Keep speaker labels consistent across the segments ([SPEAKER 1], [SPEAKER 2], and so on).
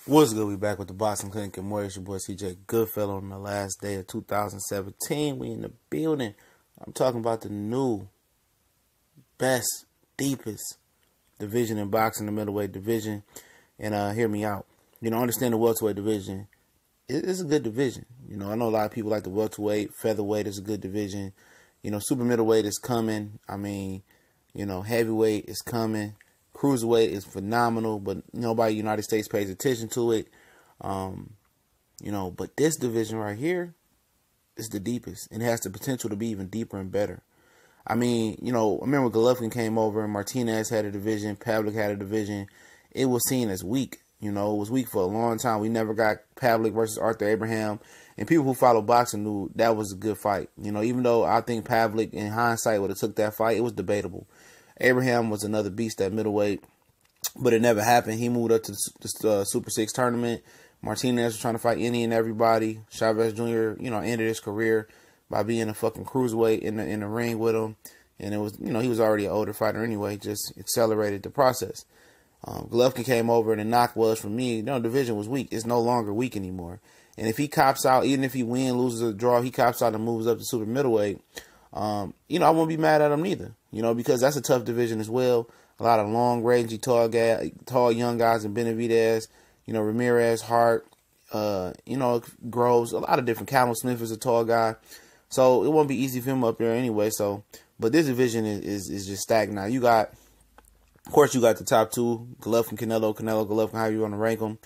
[SPEAKER 1] What's good? We back with the Boxing Clinic and more. It's your boy CJ Goodfellow on the last day of 2017. We in the building. I'm talking about the new, best, deepest division in boxing, the middleweight division. And hear me out. Understand the welterweight division. It's a good division. I know a lot of people like the welterweight, featherweight is a good division. Super middleweight is coming. Heavyweight is coming. Cruiserweight is phenomenal, but nobody in the United States pays attention to it. But this division right here is the deepest, and it has the potential to be even deeper and better. I remember Golovkin came over and Martinez had a division, Pavlik had a division. It was seen as weak. It was weak for a long time. We never got Pavlik versus Arthur Abraham, and people who follow boxing knew that was a good fight. Even though I think Pavlik, in hindsight, would have took that fight, it was debatable. Abraham was another beast at middleweight, but it never happened. He moved up to the Super 6 tournament. Martinez was trying to fight any and everybody. Chavez Jr., ended his career by being a fucking cruiserweight in the ring with him. And it was, he was already an older fighter anyway, just accelerated the process. Golovkin came over, and the knock was, for me, division was weak. It's no longer weak anymore. And if he cops out, even if he wins, loses, or draw, he cops out and moves up to super middleweight, I won't be mad at him neither, because that's a tough division as well. A lot of long, rangy, tall young guys in Benavidez, Ramirez, Hart, Groves, a lot of different. Callum Smith is a tall guy. So it won't be easy for him up there anyway. But this division is just stacked now. Of course, you got the top two, Golovkin, Canelo, Golovkin, how you want to rank them.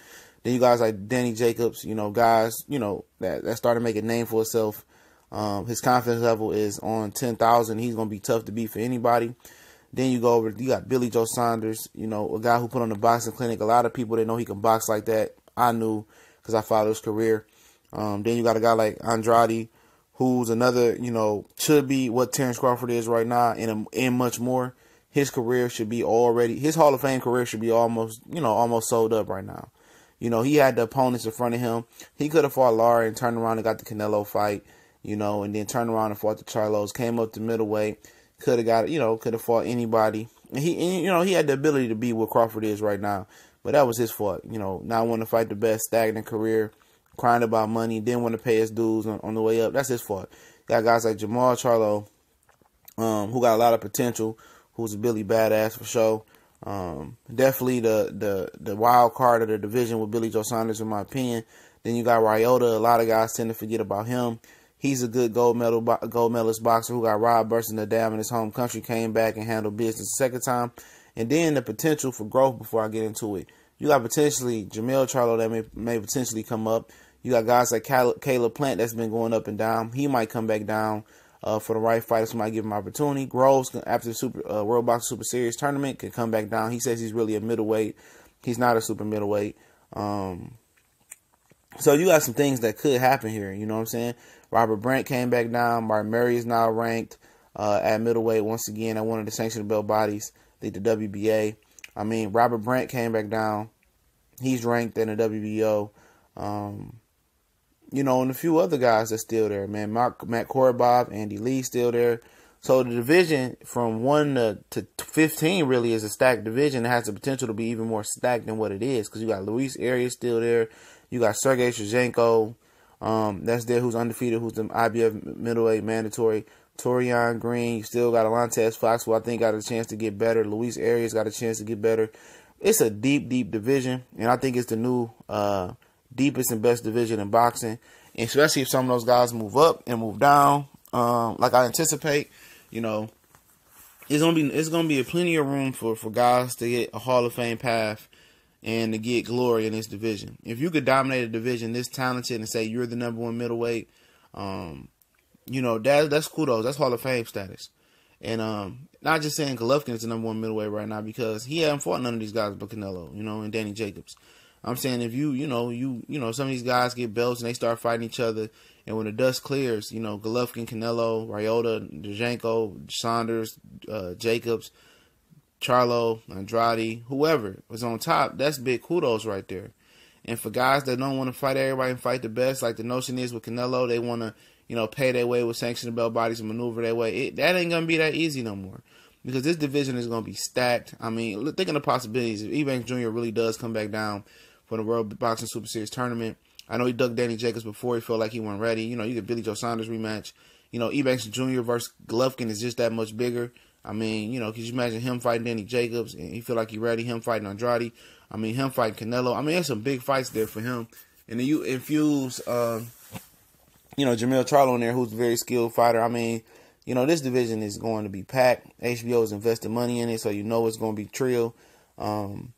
[SPEAKER 1] Then you guys like Danny Jacobs, guys, that started making a name for himself. His confidence level is on 10,000. He's going to be tough to beat for anybody. Then you got Billy Joe Saunders, a guy who put on the boxing clinic. A lot of people, they know he can box like that. I knew because I followed his career. Then you got a guy like Andrade, who's another, should be what Terrence Crawford is right now and much more. His career should be his Hall of Fame career should be almost sold up right now. He had the opponents in front of him. He could have fought Lara and turned around and got the Canelo fight. And then turned around and fought the Charlos, came up to middleweight, could have fought anybody. And he had the ability to be what Crawford is right now, but that was his fault. Not wanting to fight the best, stagnant career, crying about money, didn't want to pay his dues on the way up. That's his fault. Got guys like Jamal Charlo, who got a lot of potential, who's a Billy badass for sure. Definitely the wild card of the division with Billy Joe Saunders, in my opinion. Then you got Ryota. A lot of guys tend to forget about him. He's a good gold medalist boxer who got robbed, bursting the dam in his home country, came back and handled business the second time. And then the potential for growth before I get into it. You got potentially Jamil Charlo that may potentially come up. You got guys like Caleb Plant that's been going up and down. He might come back down for the right fighter. Somebody give him opportunity. Groves, after the World Boxing Super Series tournament, can come back down. He says he's really a middleweight. He's not a super middleweight. So you got some things that could happen here. You know what I'm saying? Robert Brandt came back down. Martin Murray is now ranked at middleweight once again at one of the sanctioned belt bodies, the WBA. Robert Brandt came back down. He's ranked in the WBO. And a few other guys that's still there, man. Matt Korobov, Andy Lee still there. So the division from 1 to 15 really is a stacked division. It has the potential to be even more stacked than what it is, because you got Luis Arias still there. You got Sergey Shevchenko. That's there, who's undefeated, who's the IBF middleweight mandatory. Torian Green. You still got Alantez Fox, who I think got a chance to get better. Luis Arias got a chance to get better. It's a deep, deep division, and I think it's the new deepest and best division in boxing. And especially if some of those guys move up and move down, like I anticipate, it's gonna be a plenty of room for guys to get a Hall of Fame path and to get glory in this division. If you could dominate a division this talented and say you're the number one middleweight, that's kudos. That's Hall of Fame status. And not just saying Golovkin is the number one middleweight right now, because he hasn't fought none of these guys but Canelo, and Danny Jacobs. I'm saying if some of these guys get belts and they start fighting each other, and when the dust clears, Golovkin, Canelo, Ryota, Dzhanko, Saunders, Jacobs, Charlo, Andrade, whoever was on top, that's big kudos right there. And for guys that don't want to fight everybody and fight the best, like the notion is with Canelo, they want to, pay their way with sanctioned belt bodies and maneuver their way. That ain't going to be that easy no more, because this division is going to be stacked. Think of the possibilities. If Eubanks Jr. really does come back down for the World Boxing Super Series tournament. I know he ducked Danny Jacobs before. He felt like he wasn't ready. You know, you get Billy Joe Saunders rematch. You know, Ebanks Jr. versus Golovkin is just that much bigger. I mean, you know, could you imagine him fighting Danny Jacobs and he feel like he's ready? Him fighting Andrade. I mean, him fighting Canelo. I mean, there's some big fights there for him. And then you infuse, you know, Jamil Charlo in there, who's a very skilled fighter. I mean, you know, this division is going to be packed. HBO's invested money in it, so you know it's going to be trill. And,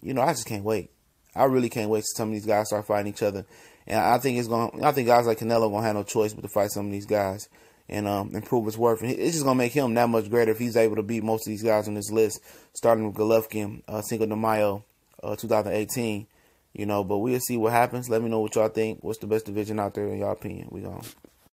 [SPEAKER 1] you know, I just can't wait. I really can't wait till some of these guys start fighting each other. And I think guys like Canelo gonna have no choice but to fight some of these guys and improve his worth. And it's just gonna make him that much greater if he's able to beat most of these guys on this list, starting with Golovkin, Cinco de Mayo, 2018. You know, but we'll see what happens. Let me know what y'all think. What's the best division out there in y'all opinion? We gone.